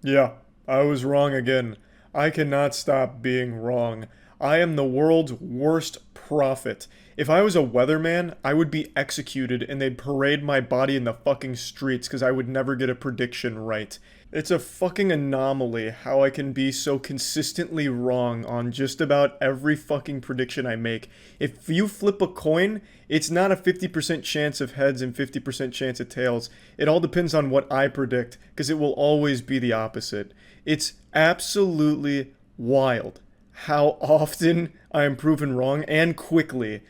Yeah, I was wrong again. I cannot stop being wrong. I am the world's worst prophet. If I was a weatherman, I would be executed and they'd parade my body in the fucking streets because I would never get a prediction right. It's a fucking anomaly how I can be so consistently wrong on just about every fucking prediction I make. If you flip a coin, it's not a 50% chance of heads and 50% chance of tails. It all depends on what I predict, because it will always be the opposite. It's absolutely wild how often I am proven wrong and quickly.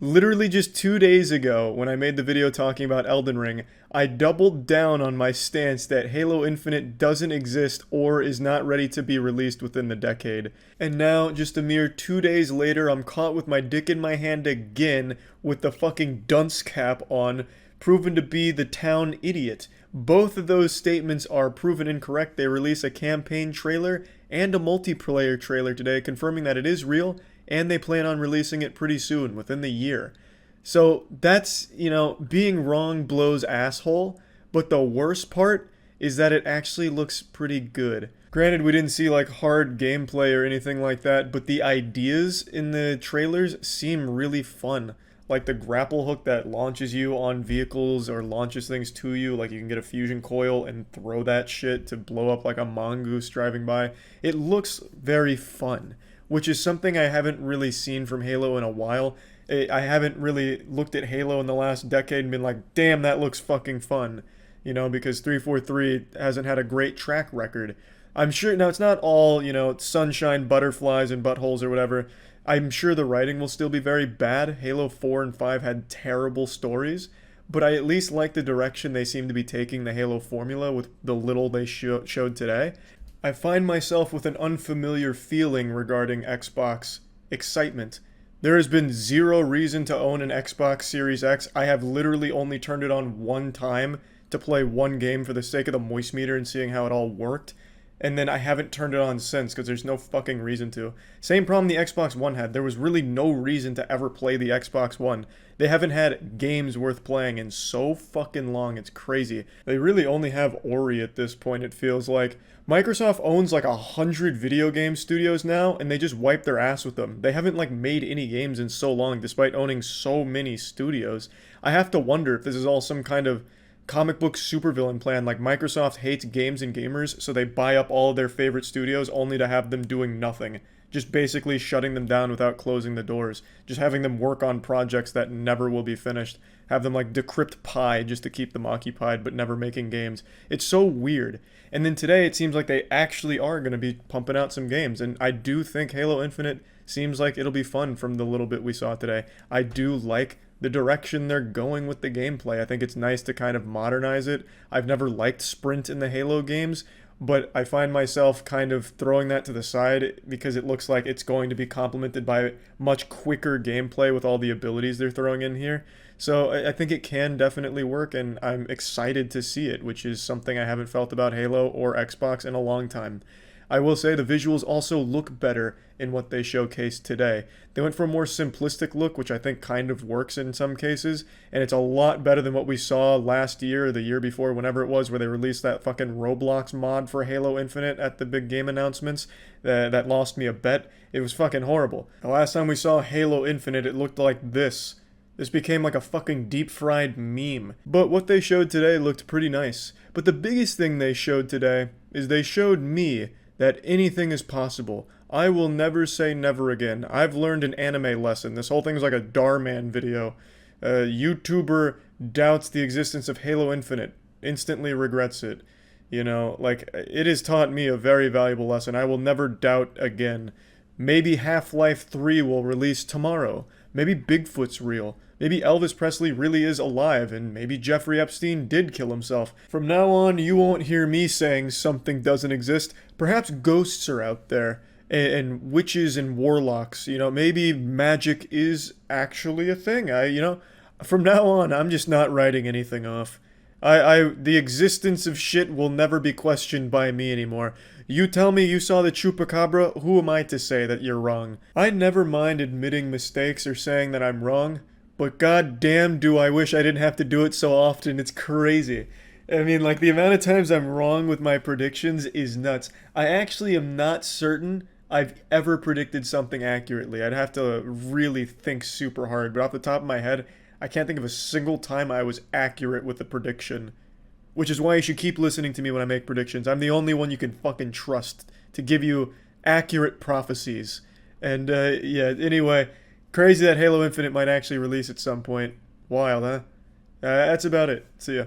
Literally just 2 days ago, when I made the video talking about Elden Ring, I doubled down on my stance that Halo Infinite doesn't exist or is not ready to be released within the decade. And now, just a mere 2 days later, I'm caught with my dick in my hand again, with the fucking dunce cap on, proven to be the town idiot. Both of those statements are proven incorrect. They release a campaign trailer and a multiplayer trailer today, confirming that it is real, and they plan on releasing it pretty soon, within the year. So that's, being wrong blows asshole, but the worst part is that it actually looks pretty good. Granted, we didn't see like hard gameplay or anything like that, but the ideas in the trailers seem really fun. Like the grapple hook that launches you on vehicles or launches things to you, like you can get a fusion coil and throw that shit to blow up like a mongoose driving by. It looks very fun, which is something I haven't really seen from Halo in a while. I haven't really looked at Halo in the last decade and been like, damn, that looks fucking fun. Because 343 hasn't had a great track record. I'm sure, now it's not all, sunshine, butterflies, and buttholes or whatever. I'm sure the writing will still be very bad. Halo 4 and 5 had terrible stories, but I at least like the direction they seem to be taking the Halo formula with the little they showed today. I find myself with an unfamiliar feeling regarding Xbox excitement. There has been zero reason to own an Xbox Series X. I have literally only turned it on one time to play one game for the sake of the moist meter and seeing how it all worked. And then I haven't turned it on since because there's no fucking reason to. Same problem the Xbox One had. There was really no reason to ever play the Xbox One. They haven't had games worth playing in so fucking long. It's crazy. They really only have Ori at this point, it feels like. Microsoft owns like 100 video game studios now, and they just wipe their ass with them. They haven't like made any games in so long, despite owning so many studios. I have to wonder if this is all some kind of comic book supervillain plan. Like Microsoft hates games and gamers, so they buy up all of their favorite studios only to have them doing nothing. Just basically shutting them down without closing the doors. Just having them work on projects that never will be finished. Have them like decrypt Pi just to keep them occupied, but never making games. It's so weird. And then today it seems like they actually are going to be pumping out some games. And I do think Halo Infinite seems like it'll be fun from the little bit we saw today. I do like the direction they're going with the gameplay. I think it's nice to kind of modernize it. I've never liked sprint in the Halo games, but I find myself kind of throwing that to the side because it looks like it's going to be complemented by much quicker gameplay with all the abilities they're throwing in here. So I think it can definitely work, and I'm excited to see it, which is something I haven't felt about Halo or Xbox in a long time. I will say the visuals also look better in what they showcased today. They went for a more simplistic look, which I think kind of works in some cases, and it's a lot better than what we saw last year or the year before, whenever it was, where they released that fucking Roblox mod for Halo Infinite at the big game announcements. That lost me a bet. It was fucking horrible. The last time we saw Halo Infinite, it looked like this. This became like a fucking deep-fried meme. But what they showed today looked pretty nice. But the biggest thing they showed today is they showed me that anything is possible. I will never say never again. I've learned an anime lesson. This whole thing is like a Darman video. A YouTuber doubts the existence of Halo Infinite, instantly regrets it. It has taught me a very valuable lesson. I will never doubt again. Maybe Half-Life 3 will release tomorrow. Maybe Bigfoot's real. Maybe Elvis Presley really is alive, and maybe Jeffrey Epstein did kill himself. From now on, you won't hear me saying something doesn't exist. Perhaps ghosts are out there, and witches and warlocks. Maybe magic is actually a thing. From now on, I'm just not writing anything off. The existence of shit will never be questioned by me anymore. You tell me you saw the chupacabra, who am I to say that you're wrong? I never mind admitting mistakes or saying that I'm wrong, but god damn do I wish I didn't have to do it so often. It's crazy. I mean, like, the amount of times I'm wrong with my predictions is nuts. I actually am not certain I've ever predicted something accurately. I'd have to really think super hard, but off the top of my head, I can't think of a single time I was accurate with a prediction. Which is why you should keep listening to me when I make predictions. I'm the only one you can fucking trust to give you accurate prophecies. And, yeah, anyway, crazy that Halo Infinite might actually release at some point. Wild, huh? That's about it. See ya.